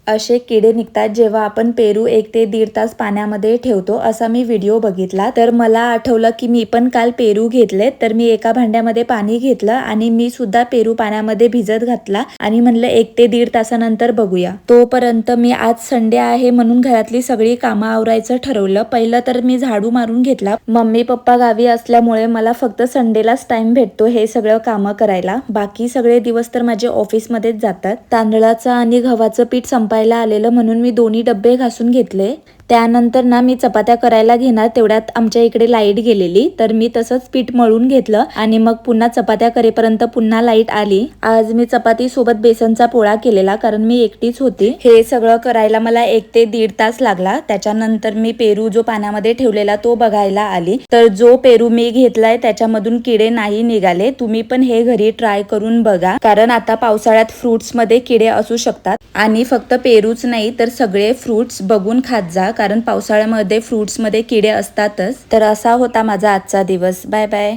असे किडे निघतात जेव्हा आपण पेरू 1 ते 1.5 तास पाण्यामध्ये ठेवतो, असा मी व्हिडिओ बघितला. तर मला आठवलं की मी पण काल पेरू घेतले. तर मी एका भांड्यामध्ये पाणी घेतलं आणि मी सुद्धा पेरू पाण्यामध्ये भिजत घातला आणि म्हणलं 1 ते 1.5 तासानंतर बघूया. तोपर्यंत मी आज संडे आहे म्हणून घरातली सगळी कामं आवरायचं ठरवलं. पहिलं तर मी झाडू मारून घेतला. मम्मी पप्पा गावी असल्यामुळे मला फक्त संडेलाच टाइम भेटतो हे सगळं कामं करायला. बाकी सगळे दिवस तर माझे ऑफिसमध्येच जातात. तांदळाचं आणि गव्हाचं पीठ संपायला आलेलं म्हणून मी दोन्ही डब्बे घासून घेतले. त्यानंतर ना मी चपात्या करायला घेणार तेवढ्यात आमच्या इकडे लाईट गेलेली. तर मी तसंच पीठ मळून घेतलं आणि मग पुन्हा चपात्या करेपर्यंत पुन्हा लाईट आली. आज मी चपाती सोबत बेसनचा पोळा केलेला कारण मी एकटीच होती. हे सगळं करायला मला 1 ते 1.5 तास लागला. त्याच्यानंतर मी पेरू जो पाण्यामध्ये ठेवलेला तो बघायला आली. तर जो पेरू मी घेतलाय त्याच्यामधून किडे नाही निघाले. तुम्ही पण हे घरी ट्राय करून बघा, कारण आता पावसाळ्यात फ्रुट्स मध्ये किडे असू शकतात. आणि फक्त पेरूच नाही तर सगळे फ्रुट्स बघून खात जा, कारण पावसाळ्यामध्ये फ्रुट्समध्ये किडे असतातच. तर असा होता माझा आजचा दिवस. Bye bye.